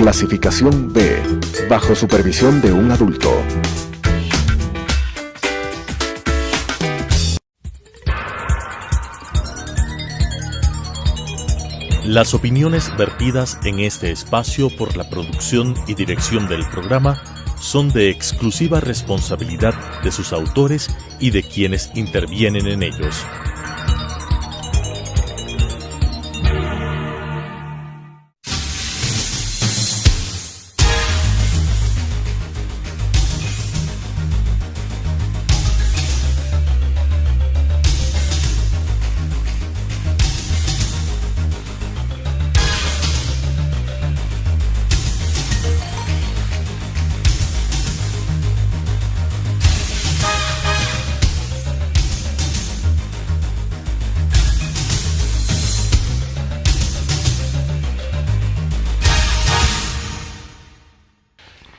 Clasificación B, bajo supervisión de un adulto. Las opiniones vertidas en este espacio por la producción y dirección del programa son de exclusiva responsabilidad de sus autores y de quienes intervienen en ellos.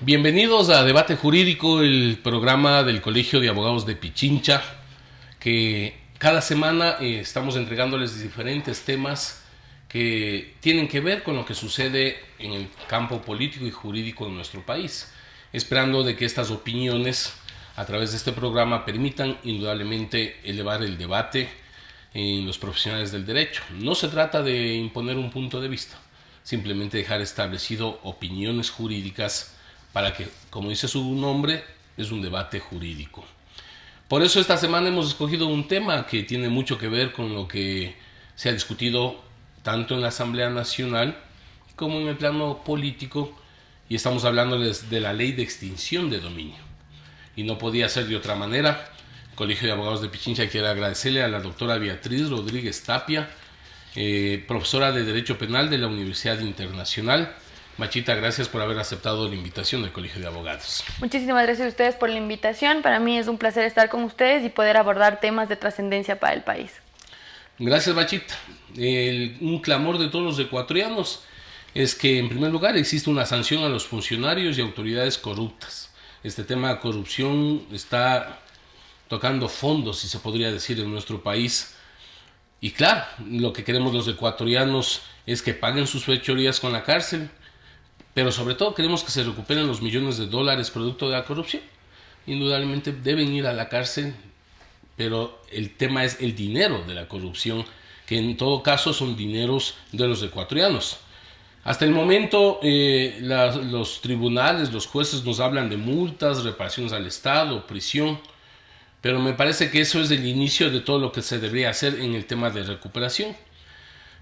Bienvenidos a Debate Jurídico, el programa del Colegio de Abogados de Pichincha, que cada semana estamos entregándoles diferentes temas que tienen que ver con lo que sucede en el campo político y jurídico en nuestro país, esperando de que estas opiniones a través de este programa permitan indudablemente elevar el debate en los profesionales del derecho. No se trata de imponer un punto de vista, simplemente dejar establecido opiniones jurídicas para que, como dice su nombre, es un debate jurídico. Por eso esta semana hemos escogido un tema que tiene mucho que ver con lo que se ha discutido tanto en la Asamblea Nacional como en el plano político, y estamos hablándoles de la ley de extinción de dominio. Y no podía ser de otra manera. El Colegio de Abogados de Pichincha quiere agradecerle a la doctora Beatriz Rodríguez Tapia, profesora de Derecho Penal de la Universidad Internacional. Machita, gracias por haber aceptado la invitación del Colegio de Abogados. Muchísimas gracias a ustedes por la invitación. Para mí es un placer estar con ustedes y poder abordar temas de trascendencia para el país. Gracias, Machita. Un clamor de todos los ecuatorianos es que, en primer lugar, existe una sanción a los funcionarios y autoridades corruptas. Este tema de corrupción está tocando fondo, si se podría decir, en nuestro país. Y claro, lo que queremos los ecuatorianos es que paguen sus fechorías con la cárcel, pero sobre todo queremos que se recuperen los millones de dólares producto de la corrupción. Indudablemente deben ir a la cárcel, pero el tema es el dinero de la corrupción, que en todo caso son dineros de los ecuatorianos. Hasta el momento los tribunales, los jueces nos hablan de multas, reparaciones al Estado, prisión, pero me parece que eso es el inicio de todo lo que se debería hacer en el tema de recuperación.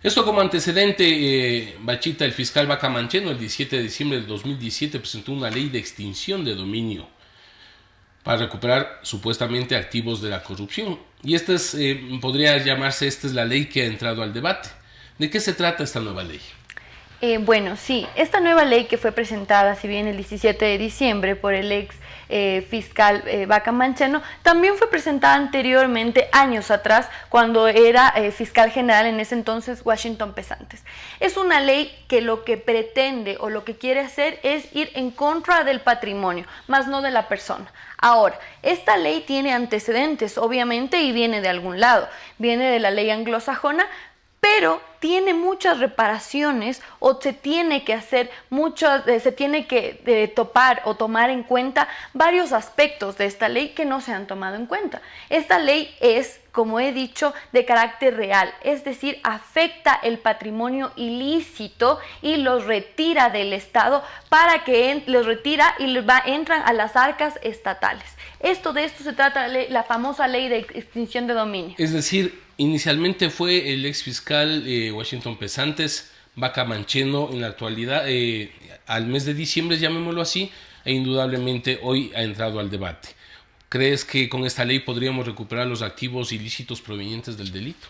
Esto como antecedente, Bachita, el fiscal Vaca Mancheno, el 17 de diciembre del 2017 presentó una ley de extinción de dominio para recuperar supuestamente activos de la corrupción. Y esta es, podría llamarse, esta es la ley que ha entrado al debate. ¿De qué se trata esta nueva ley? Bueno, sí, esta nueva ley que fue presentada, si bien el 17 de diciembre por el ex fiscal Vaca Mancheno, también fue presentada anteriormente, años atrás, cuando era fiscal general en ese entonces Washington Pesantes. Es una ley que lo que pretende o lo que quiere hacer es ir en contra del patrimonio, más no de la persona. Ahora, esta ley tiene antecedentes, obviamente, y viene de algún lado. Viene de la ley anglosajona, pero tiene muchas reparaciones o se tiene que hacer se tiene que topar o tomar en cuenta varios aspectos de esta ley que no se han tomado en cuenta. Esta ley es, como he dicho, de carácter real, es decir, afecta el patrimonio ilícito y los retira del Estado para que los retira y entran a las arcas estatales. De esto se trata la famosa ley de extinción de dominio. Es decir, inicialmente fue el ex fiscal Washington Pesantes, Vaca Mancheno, en la actualidad, al mes de diciembre, llamémoslo así, e indudablemente hoy ha entrado al debate. ¿Crees que con esta ley podríamos recuperar los activos ilícitos provenientes del delito?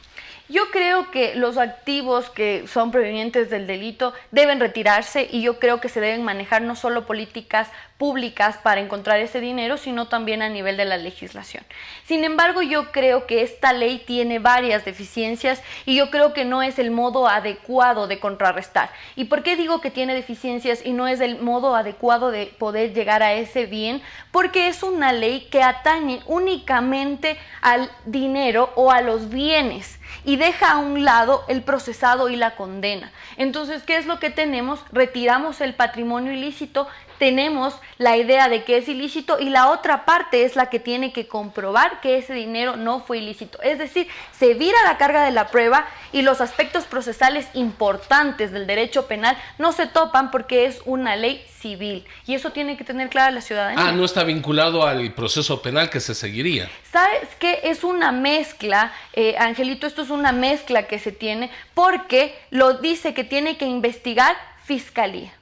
Yo creo que los activos que son provenientes del delito deben retirarse y yo creo que se deben manejar no solo políticas públicas para encontrar ese dinero, sino también a nivel de la legislación. Sin embargo, yo creo que esta ley tiene varias deficiencias y yo creo que no es el modo adecuado de contrarrestar. ¿Y por qué digo que tiene deficiencias y no es el modo adecuado de poder llegar a ese bien? Porque es una ley que atañe únicamente al dinero o a los bienes y deja a un lado el procesado y la condena. Entonces, ¿qué es lo que tenemos? Retiramos el patrimonio ilícito, tenemos la idea de que es ilícito y la otra parte es la que tiene que comprobar que ese dinero no fue ilícito. Es decir, se vira la carga de la prueba y los aspectos procesales importantes del derecho penal no se topan porque es una ley civil y eso tiene que tener clara la ciudadanía. No está vinculado al proceso penal que se seguiría. ¿Sabes qué? Es una mezcla, Angelito, esto es una mezcla que se tiene porque lo dice que tiene que investigar Fiscalía.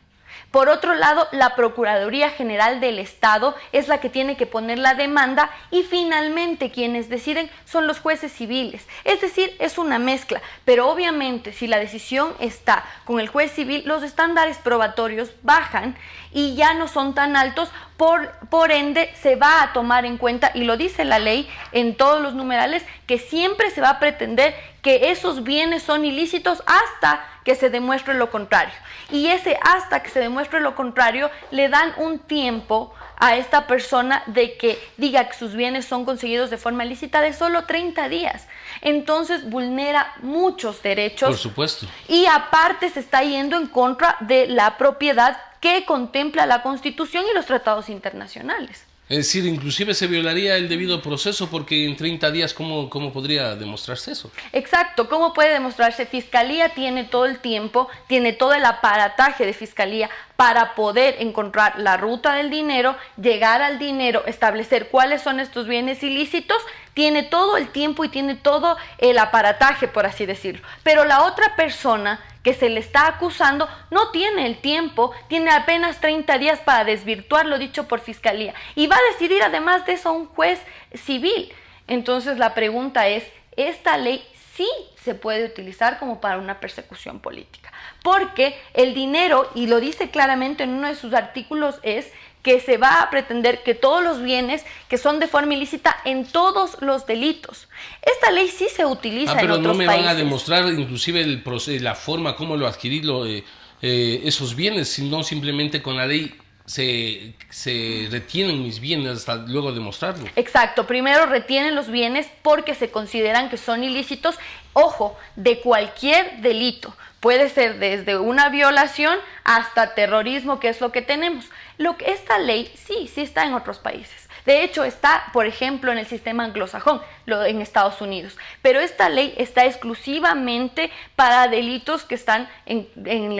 Por otro lado, la Procuraduría General del Estado es la que tiene que poner la demanda y finalmente quienes deciden son los jueces civiles. Es decir, es una mezcla, pero obviamente si la decisión está con el juez civil, los estándares probatorios bajan y ya no son tan altos, por ende se va a tomar en cuenta, y lo dice la ley en todos los numerales, que siempre se va a pretender que esos bienes son ilícitos hasta que se demuestre lo contrario. Y ese hasta que se demuestre lo contrario le dan un tiempo a esta persona de que diga que sus bienes son conseguidos de forma ilícita de solo 30 días. Entonces vulnera muchos derechos. Por supuesto. Y aparte se está yendo en contra de la propiedad que contempla la Constitución y los tratados internacionales. Es decir, inclusive se violaría el debido proceso porque en 30 días, ¿cómo podría demostrarse eso? Exacto, ¿cómo puede demostrarse? Fiscalía tiene todo el tiempo, tiene todo el aparataje de Fiscalía para poder encontrar la ruta del dinero, llegar al dinero, establecer cuáles son estos bienes ilícitos, tiene todo el tiempo y tiene todo el aparataje, por así decirlo. Pero la otra persona que se le está acusando no tiene el tiempo, tiene apenas 30 días para desvirtuar lo dicho por Fiscalía y va a decidir además de eso un juez civil. Entonces la pregunta es, ¿esta ley sí se puede utilizar como para una persecución política? Porque el dinero, y lo dice claramente en uno de sus artículos, es que se va a pretender que todos los bienes que son de forma ilícita en todos los delitos. Esta ley sí se utiliza en otros países. Pero no me van a demostrar inclusive la forma, cómo lo adquirir esos bienes, sino simplemente con la ley se retienen mis bienes hasta luego demostrarlo. Exacto, primero retienen los bienes porque se consideran que son ilícitos, ojo, de cualquier delito. Puede ser desde una violación hasta terrorismo, que es lo que tenemos. Esta ley sí está en otros países. De hecho, está, por ejemplo, en el sistema anglosajón, en Estados Unidos. Pero esta ley está exclusivamente para delitos que están en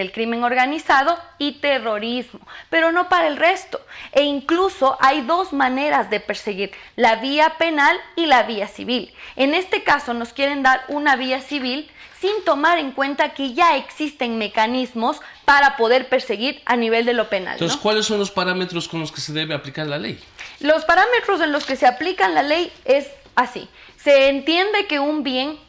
el crimen organizado y terrorismo, pero no para el resto. E incluso hay dos maneras de perseguir, la vía penal y la vía civil. En este caso nos quieren dar una vía civil sin tomar en cuenta que ya existen mecanismos para poder perseguir a nivel de lo penal. Entonces, ¿no? ¿Cuáles son los parámetros con los que se debe aplicar la ley? Los parámetros en los que se aplica la ley es así. Se entiende que un bien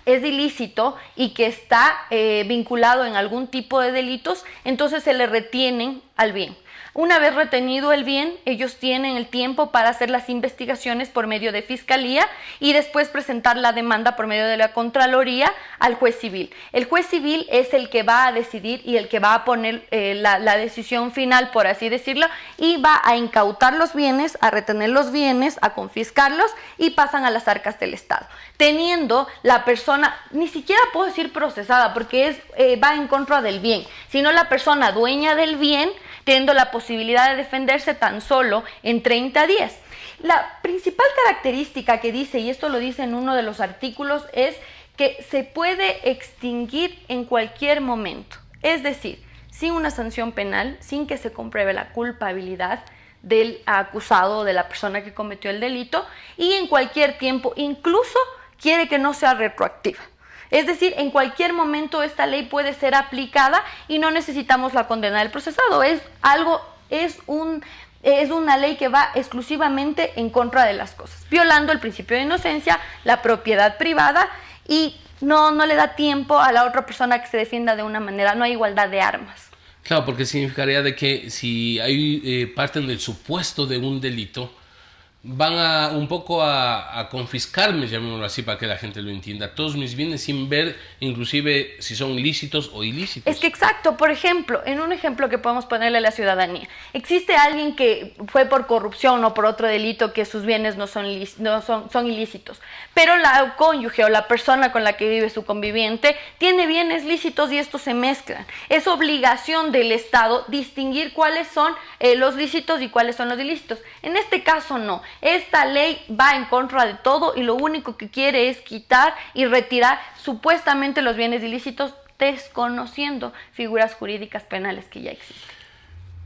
es ilícito y que está vinculado en algún tipo de delitos, entonces se le retienen al bien. Una vez retenido el bien, ellos tienen el tiempo para hacer las investigaciones por medio de Fiscalía y después presentar la demanda por medio de la Contraloría al juez civil. El juez civil es el que va a decidir y el que va a poner la decisión final, por así decirlo, y va a incautar los bienes, a retener los bienes, a confiscarlos y pasan a las arcas del Estado. Teniendo la persona, ni siquiera puedo decir procesada porque va en contra del bien, sino la persona dueña del bien, teniendo la posibilidad de defenderse tan solo en 30 días. La principal característica que dice, y esto lo dice en uno de los artículos, es que se puede extinguir en cualquier momento. Es decir, sin una sanción penal, sin que se compruebe la culpabilidad del acusado o de la persona que cometió el delito, y en cualquier tiempo, incluso quiere que no sea retroactiva. Es decir, en cualquier momento esta ley puede ser aplicada y no necesitamos la condena del procesado. Es una ley que va exclusivamente en contra de las cosas, violando el principio de inocencia, la propiedad privada y no le da tiempo a la otra persona que se defienda de una manera. No hay igualdad de armas. Claro, porque significaría de que si hay parten del supuesto de un delito, van a un poco a confiscarme, llamémoslo así para que la gente lo entienda, todos mis bienes sin ver inclusive si son lícitos o ilícitos. Es que exacto, por ejemplo, en un ejemplo que podemos ponerle a la ciudadanía, existe alguien que fue por corrupción o por otro delito que sus bienes no son ilícitos, pero la cónyuge o la persona con la que vive su conviviente tiene bienes lícitos y estos se mezclan. Es obligación del Estado distinguir cuáles son los lícitos y cuáles son los ilícitos. En este caso no. Esta ley va en contra de todo y lo único que quiere es quitar y retirar supuestamente los bienes ilícitos, desconociendo figuras jurídicas penales que ya existen.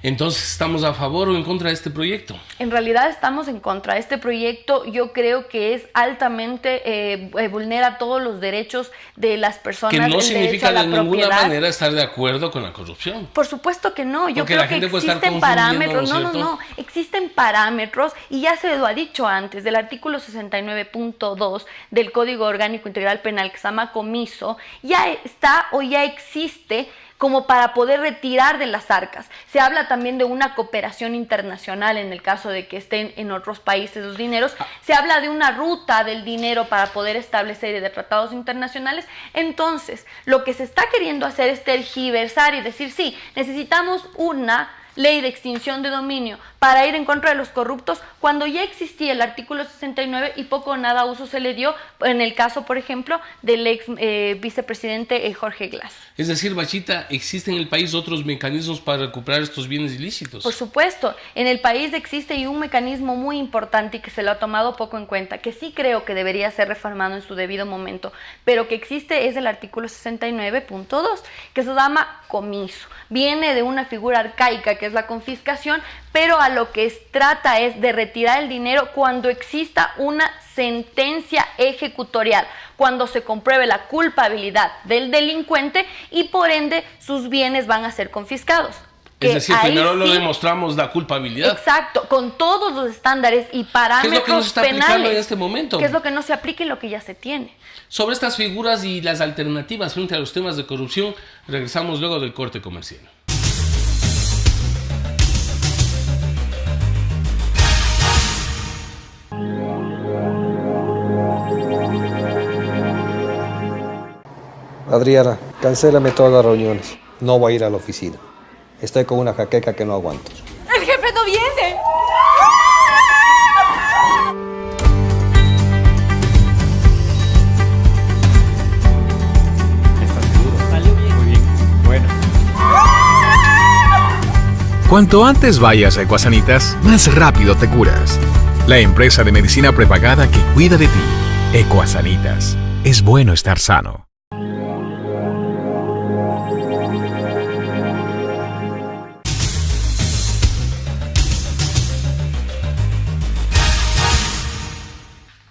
Entonces, ¿estamos a favor o en contra de este proyecto? En realidad estamos en contra. Este proyecto yo creo que es altamente, vulnera todos los derechos de las personas. Que no significa de ninguna propiedad. manera estar de acuerdo con la corrupción. Por supuesto que no. Yo Porque creo la que gente puede estar existen confundiendo, parámetros. ¿no es No. Existen parámetros y ya se lo ha dicho antes del artículo 69.2 del Código Orgánico Integral Penal que se llama comiso. Ya está o ya existe como para poder retirar de las arcas. Se habla también de una cooperación internacional en el caso de que estén en otros países los dineros. Se habla de una ruta del dinero para poder establecer de tratados internacionales. Entonces, lo que se está queriendo hacer es tergiversar y decir, sí, necesitamos una ley de extinción de dominio para ir en contra de los corruptos cuando ya existía el artículo 69 y poco o nada uso se le dio en el caso, por ejemplo, del ex vicepresidente Jorge Glass. Es decir, Bachita, ¿existen en el país otros mecanismos para recuperar estos bienes ilícitos? Por supuesto, en el país existe un mecanismo muy importante y que se lo ha tomado poco en cuenta, que sí creo que debería ser reformado en su debido momento, pero que existe es el artículo 69.2, que se llama comiso. Viene de una figura arcaica que es la confiscación, pero a lo que trata es de retirar el dinero cuando exista una sentencia ejecutorial, cuando se compruebe la culpabilidad del delincuente y por ende sus bienes van a ser confiscados. Es decir, primero lo demostramos la culpabilidad. Exacto, con todos los estándares y parámetros ¿Qué es lo que no se está aplicando penales, en este momento? ¿Qué es lo que no se aplica y lo que ya se tiene? Sobre estas figuras y las alternativas frente a los temas de corrupción, regresamos luego del corte comercial. Adriana, cancélame todas las reuniones. No voy a ir a la oficina. Estoy con una jaqueca que no aguanto. ¡El jefe no viene! ¿Estás seguro? Salió bien. Muy bien. Bueno. Cuanto antes vayas a Ecuasanitas, más rápido te curas. La empresa de medicina prepagada que cuida de ti. Ecuasanitas. Es bueno estar sano.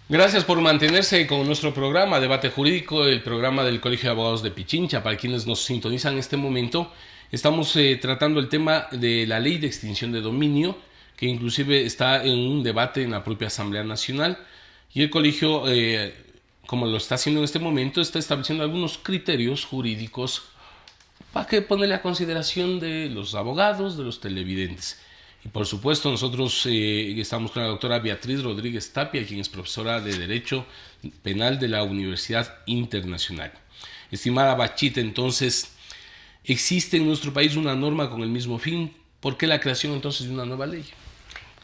Gracias por mantenerse con nuestro programa Debate Jurídico, el programa del Colegio de Abogados de Pichincha. Para quienes nos sintonizan en este momento, estamos tratando el tema de la ley de extinción de dominio, que inclusive está en un debate en la propia Asamblea Nacional. Y el colegio, como lo está haciendo en este momento, está estableciendo algunos criterios jurídicos para que ponerle a consideración de los abogados, de los televidentes. Y por supuesto nosotros estamos con la doctora Beatriz Rodríguez Tapia, quien es profesora de Derecho Penal de la Universidad Internacional. Estimada Bachita, entonces, ¿existe en nuestro país una norma con el mismo fin? ¿Por qué la creación entonces de una nueva ley?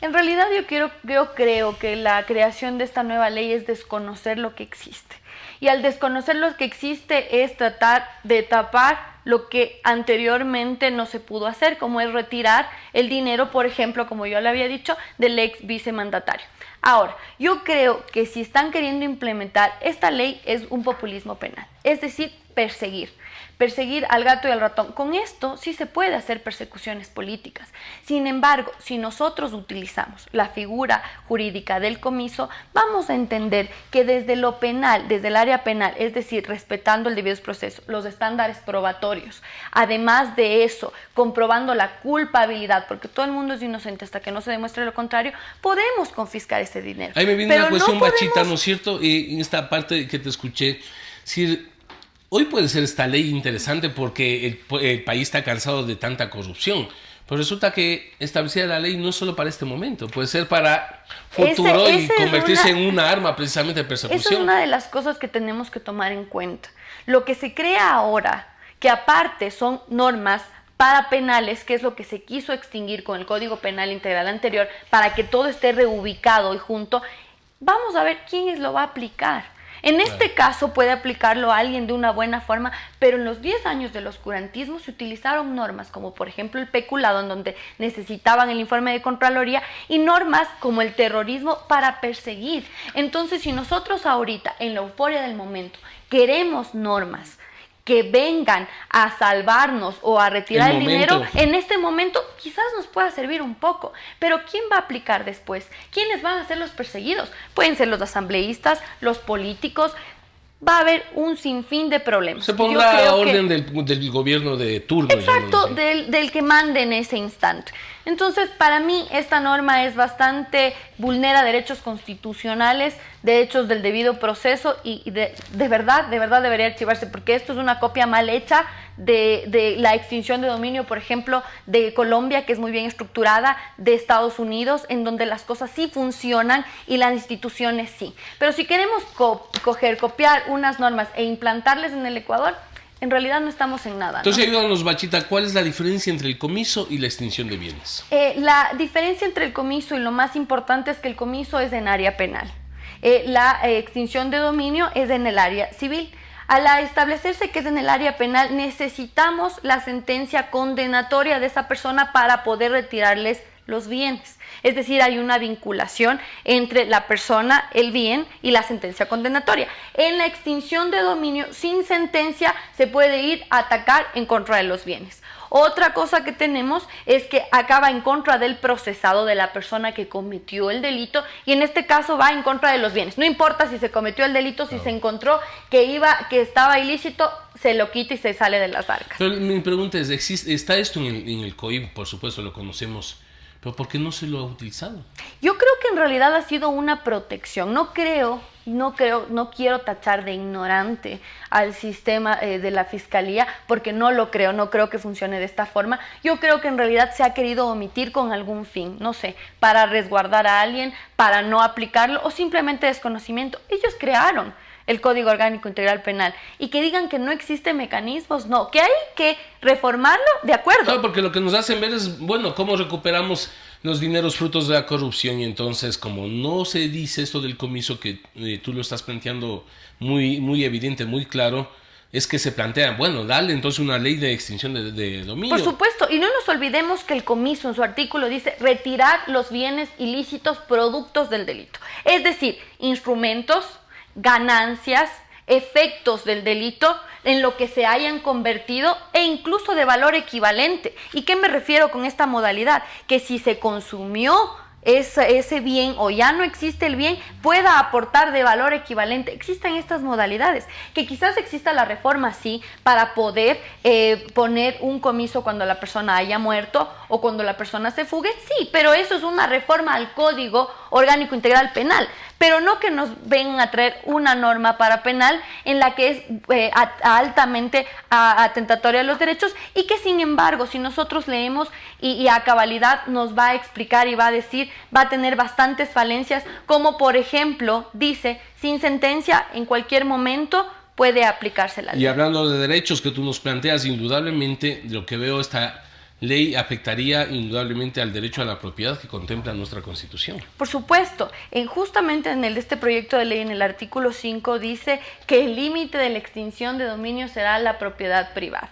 En realidad yo creo que la creación de esta nueva ley es desconocer lo que existe. Y al desconocer lo que existe es tratar de tapar lo que anteriormente no se pudo hacer, como es retirar el dinero, por ejemplo, como yo le había dicho, del ex vicemandatario. Ahora, yo creo que si están queriendo implementar esta ley es un populismo penal, es decir, perseguir al gato y al ratón. Con esto sí se puede hacer persecuciones políticas. Sin embargo, si nosotros utilizamos la figura jurídica del comiso, vamos a entender que desde lo penal, desde el área penal, es decir, respetando el debido proceso, los estándares probatorios, además de eso, comprobando la culpabilidad, porque todo el mundo es inocente hasta que no se demuestre lo contrario, podemos confiscar ese dinero. Ahí me viene una cuestión, Bachita, ¿no es cierto? En esta parte que te escuché, si Hoy puede ser esta ley interesante porque el país está cansado de tanta corrupción. Pero resulta que establecida la ley no es solo para este momento, puede ser para futuro y convertirse en una arma precisamente de persecución. Esa es una de las cosas que tenemos que tomar en cuenta. Lo que se crea ahora, que aparte son normas parapenales, que es lo que se quiso extinguir con el Código Penal Integral anterior, para que todo esté reubicado y junto, vamos a ver quién lo va a aplicar. En este caso puede aplicarlo a alguien de una buena forma, pero en los 10 años del oscurantismo se utilizaron normas como por ejemplo el peculado, en donde necesitaban el informe de Contraloría, y normas como el terrorismo para perseguir. Entonces, si nosotros ahorita, en la euforia del momento, queremos normas que vengan a salvarnos o a retirar el dinero, en este momento quizás nos pueda servir un poco, pero ¿quién va a aplicar después? ¿Quiénes van a ser los perseguidos? Pueden ser los asambleístas, los políticos. Va a haber un sinfín de problemas. Se pondrá a orden del gobierno de turno. Exacto, del que mande en ese instante. Entonces, para mí, esta norma es bastante, vulnera derechos constitucionales, derechos del debido proceso, y de verdad debería archivarse, porque esto es una copia mal hecha de la extinción de dominio, por ejemplo, de Colombia, que es muy bien estructurada, de Estados Unidos, en donde las cosas sí funcionan y las instituciones sí. Pero si queremos copiar unas normas e implantarles en el Ecuador, en realidad no estamos en nada, ¿no? Entonces, ayúdanos, Bachita, ¿cuál es la diferencia entre el comiso y la extinción de bienes? La diferencia entre el comiso y lo más importante es que el comiso es en área penal. La extinción de dominio es en el área civil. Al establecerse que es en el área penal, necesitamos la sentencia condenatoria de esa persona para poder retirarles los bienes. Es decir, hay una vinculación entre la persona, el bien y la sentencia condenatoria. En la extinción de dominio, sin sentencia, se puede ir a atacar en contra de los bienes. Otra cosa que tenemos es que acaba en contra del procesado, de la persona que cometió el delito, y en este caso va en contra de los bienes. No importa si se cometió el delito, si se encontró que estaba ilícito, se lo quita y se sale de las arcas. Pero mi pregunta es, ¿está esto en el COIP? Por supuesto, lo conocemos. ¿Pero por qué no se lo ha utilizado? Yo creo que en realidad ha sido una protección. No quiero tachar de ignorante al sistema de la Fiscalía, porque no creo que funcione de esta forma. Yo creo que en realidad se ha querido omitir con algún fin, no sé, para resguardar a alguien, para no aplicarlo, o simplemente desconocimiento. Ellos crearon el Código Orgánico Integral Penal, y que digan que no existen mecanismos, no, que hay que reformarlo, de acuerdo. Claro, porque lo que nos hacen ver es, bueno, cómo recuperamos los dineros frutos de la corrupción, y entonces, como no se dice esto del comiso, que tú lo estás planteando muy evidente, muy claro, es que se plantea, bueno, dale entonces una ley de extinción de dominio. Por supuesto, y no nos olvidemos que el comiso en su artículo dice retirar los bienes ilícitos productos del delito. Es decir, instrumentos, ganancias, efectos del delito en lo que se hayan convertido, e incluso de valor equivalente. ¿Y qué me refiero con esta modalidad? Que si se consumió ese bien o ya no existe el bien, pueda aportar de valor equivalente. Existen estas modalidades, que quizás exista la reforma, sí, para poder poner un comiso cuando la persona haya muerto o cuando la persona se fugue, sí, pero eso es una reforma al Código Orgánico Integral Penal, pero no que nos vengan a traer una norma para penal en la que es altamente atentatoria a los derechos, y que sin embargo, si nosotros leemos y a cabalidad nos va a explicar y va a decir, va a tener bastantes falencias, como por ejemplo, dice, sin sentencia en cualquier momento puede aplicarse la ley. Y hablando de derechos que tú nos planteas, indudablemente lo que veo, esta ley afectaría indudablemente al derecho a la propiedad que contempla nuestra Constitución. Por supuesto, justamente en este proyecto de ley, en el artículo 5, dice que el límite de la extinción de dominio será la propiedad privada.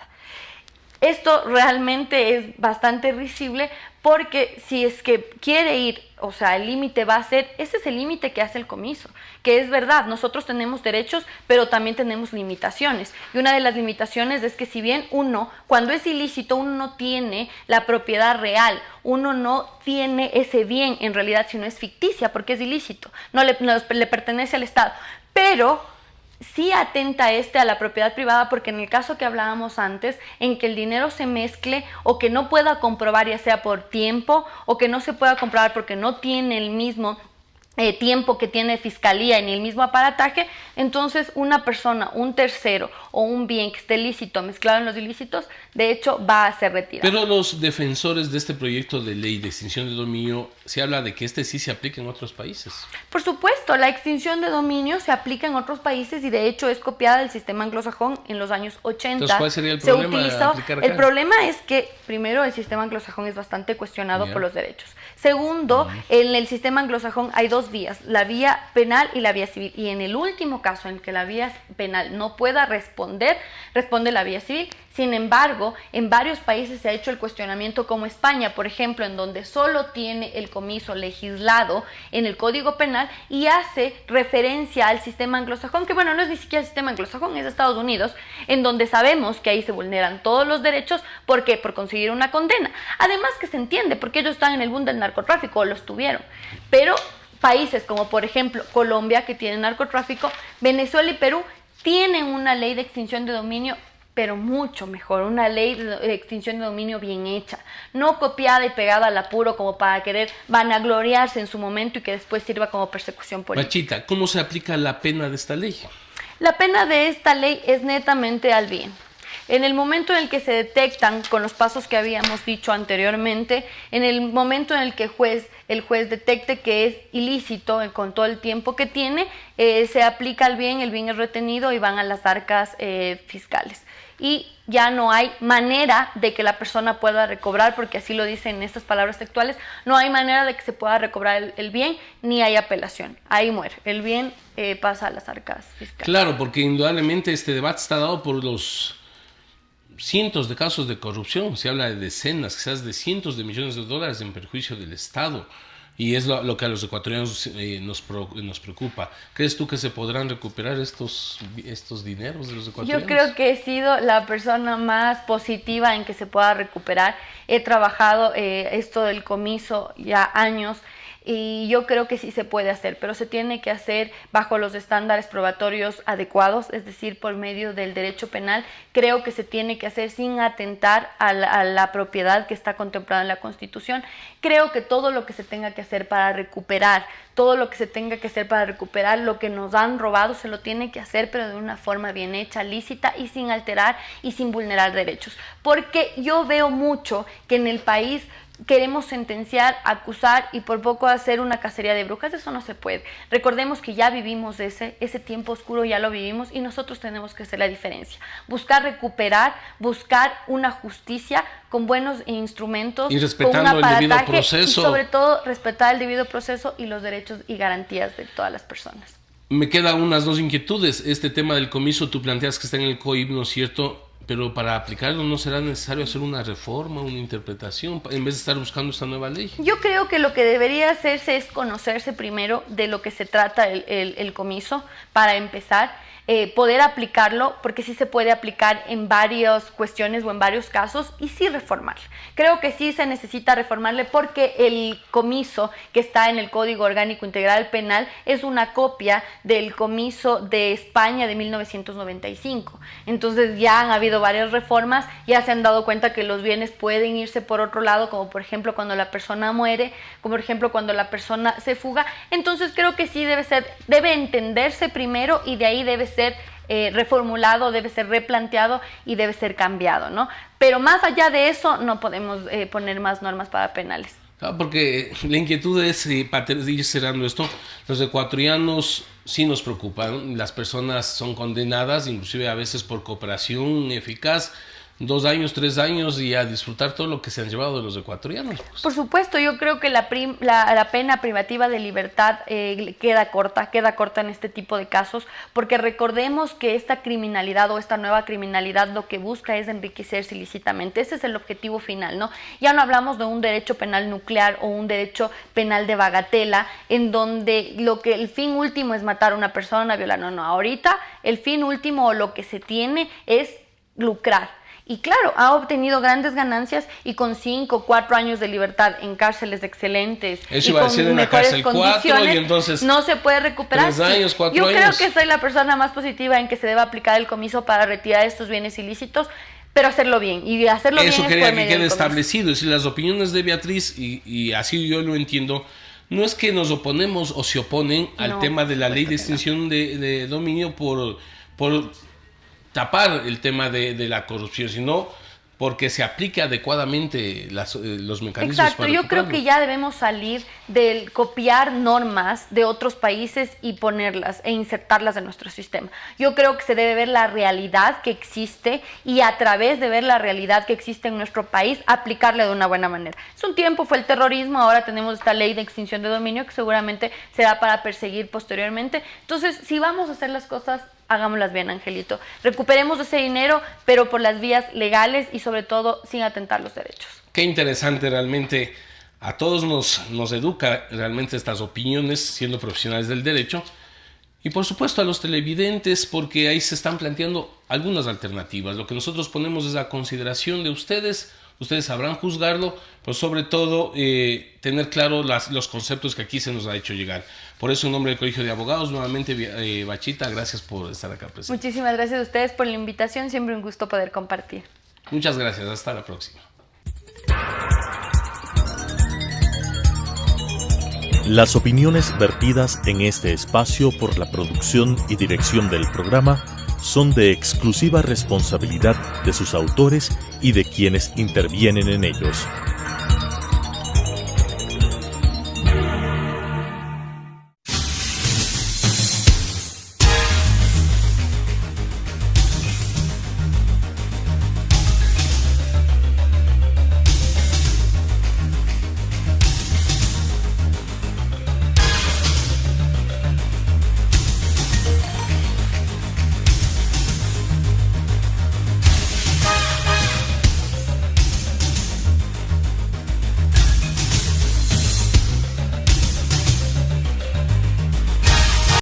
Esto realmente es bastante risible, porque si es que quiere ir, o sea, el límite va a ser, ese es el límite que hace el comiso, que es verdad, nosotros tenemos derechos, pero también tenemos limitaciones, y una de las limitaciones es que si bien cuando es ilícito, uno no tiene la propiedad real, uno no tiene ese bien en realidad, sino es ficticia, porque es ilícito, no le pertenece al Estado, pero sí atenta a la propiedad privada, porque en el caso que hablábamos antes, en que el dinero se mezcle o que no pueda comprobar, ya sea por tiempo o que no se pueda comprobar porque no tiene el mismo tiempo que tiene fiscalía en el mismo aparataje, entonces una persona, un tercero o un bien que esté lícito mezclado en los ilícitos, de hecho va a ser retirado. Pero los defensores de este proyecto de ley de extinción de dominio, se habla de que este sí se aplica en otros países. Por supuesto, la extinción de dominio se aplica en otros países y de hecho es copiada del sistema anglosajón en los años 80. Entonces, ¿cuál sería el problema de aplicar acá? El problema es que, primero, el sistema anglosajón es bastante cuestionado por los derechos. Segundo, en el sistema anglosajón hay dos vías, la vía penal y la vía civil. Y en el último caso en que la vía penal no pueda responder, responde la vía civil. Sin embargo, en varios países se ha hecho el cuestionamiento, como España, por ejemplo, en donde solo tiene el comiso legislado en el Código Penal y hace referencia al sistema anglosajón, que bueno, no es ni siquiera el sistema anglosajón, es de Estados Unidos, en donde sabemos que ahí se vulneran todos los derechos. ¿Por qué? Por conseguir una condena. Además que se entiende, porque ellos están en el boom del narcotráfico, o lo estuvieron. Pero países como, por ejemplo, Colombia, que tiene narcotráfico, Venezuela y Perú, tienen una ley de extinción de dominio, pero mucho mejor, una ley de extinción de dominio bien hecha, no copiada y pegada al apuro como para querer vanagloriarse en su momento y que después sirva como persecución política. Machita, ¿cómo se aplica la pena de esta ley? La pena de esta ley es netamente al bien. En el momento en el que se detectan, con los pasos que habíamos dicho anteriormente, en el momento en el que el juez detecte que es ilícito con todo el tiempo que tiene, se aplica el bien es retenido y van a las arcas fiscales. Y ya no hay manera de que la persona pueda recobrar, porque así lo dicen estas palabras textuales, no hay manera de que se pueda recobrar el bien, ni hay apelación. Ahí muere. El bien pasa a las arcas fiscales. Claro, porque indudablemente este debate está dado por los cientos de casos de corrupción. Se habla de decenas, quizás de cientos de millones de dólares en perjuicio del Estado. Y es lo que a los ecuatorianos nos preocupa. ¿Crees tú que se podrán recuperar estos dineros de los ecuatorianos? Yo creo que he sido la persona más positiva en que se pueda recuperar. He trabajado esto del comiso ya años y yo creo que sí se puede hacer, pero se tiene que hacer bajo los estándares probatorios adecuados, es decir, por medio del derecho penal. Creo que se tiene que hacer sin atentar a la propiedad que está contemplada en la Constitución. Creo que todo lo que se tenga que hacer para recuperar, lo que nos han robado, se lo tiene que hacer, pero de una forma bien hecha, lícita y sin alterar y sin vulnerar derechos. Porque yo veo mucho que en el país queremos sentenciar, acusar y por poco hacer una cacería de brujas. Eso no se puede. Recordemos que ya vivimos ese tiempo oscuro, ya lo vivimos y nosotros tenemos que hacer la diferencia. Buscar recuperar, buscar una justicia con buenos instrumentos, y respetando con un aparataje, el debido proceso. Y sobre todo respetar el debido proceso y los derechos y garantías de todas las personas. Me quedan unas dos inquietudes. Este tema del comiso, tú planteas que está en el COIP, ¿no es cierto? Pero para aplicarlo no será necesario hacer una reforma, una interpretación, en vez de estar buscando esta nueva ley. Yo creo que lo que debería hacerse es conocerse primero de lo que se trata el comiso, para empezar, poder aplicarlo, porque sí se puede aplicar en varias cuestiones o en varios casos, y sí reformarlo. Creo que sí se necesita reformarle porque el comiso que está en el Código Orgánico Integral Penal es una copia del comiso de España de 1995. Entonces ya han habido varias reformas, ya se han dado cuenta que los bienes pueden irse por otro lado, como por ejemplo cuando la persona muere, como por ejemplo cuando la persona se fuga. Entonces creo que sí debe entenderse primero y de ahí debe ser reformulado, debe ser replanteado y debe ser cambiado, ¿no? Pero más allá de eso no podemos poner más normas para penales. Porque la inquietud es, para ir cerrando esto, los ecuatorianos sí nos preocupan. Las personas son condenadas, inclusive a veces por cooperación eficaz, 2 años, 3 años, y a disfrutar todo lo que se han llevado de los ecuatorianos. Pues. Por supuesto, yo creo que la pena privativa de libertad queda corta en este tipo de casos, porque recordemos que esta criminalidad o esta nueva criminalidad lo que busca es enriquecerse ilícitamente. Ese es el objetivo final, ¿no? Ya no hablamos de un derecho penal nuclear o un derecho penal de bagatela, en donde el fin último es matar a una persona, violar. No, ahorita el fin último o lo que se tiene es lucrar. Y claro, ha obtenido grandes ganancias y con 5 o 4 años de libertad en cárceles excelentes eso y iba con a decir, en mejores la cárcel condiciones, 4 y entonces no se puede recuperar. 3 años, 4 Yo años. creo que soy la persona más positiva en que se deba aplicar el comiso para retirar estos bienes ilícitos, pero hacerlo bien. Y hacerlo bien eso es quería por que medio quede del comiso. establecido. Es decir, las opiniones de Beatriz, y así yo lo entiendo, no es que nos oponemos o se oponen al tema de la ley de extinción de dominio por tapar el tema de la corrupción, sino porque se aplique adecuadamente los mecanismos. Exacto, para yo creo que ya debemos salir del copiar normas de otros países y ponerlas e insertarlas en nuestro sistema. Yo creo que se debe ver la realidad que existe y a través de ver la realidad que existe en nuestro país, aplicarle de una buena manera. Hace un tiempo fue el terrorismo, ahora tenemos esta ley de extinción de dominio que seguramente será para perseguir posteriormente. Entonces, si vamos a hacer las cosas, hagámoslas bien, Angelito. Recuperemos ese dinero, pero por las vías legales y sobre todo sin atentar los derechos. Qué interesante, realmente a todos nos educa realmente estas opiniones siendo profesionales del derecho, y por supuesto a los televidentes, porque ahí se están planteando algunas alternativas. Lo que nosotros ponemos es a consideración de ustedes. Ustedes sabrán juzgarlo, pero sobre todo tener claro los conceptos que aquí se nos ha hecho llegar. Por eso, en nombre del Colegio de Abogados, nuevamente, Bachita, gracias por estar acá presente. Muchísimas gracias a ustedes por la invitación, siempre un gusto poder compartir. Muchas gracias, hasta la próxima. Las opiniones vertidas en este espacio por la producción y dirección del programa son de exclusiva responsabilidad de sus autores y de quienes intervienen en ellos.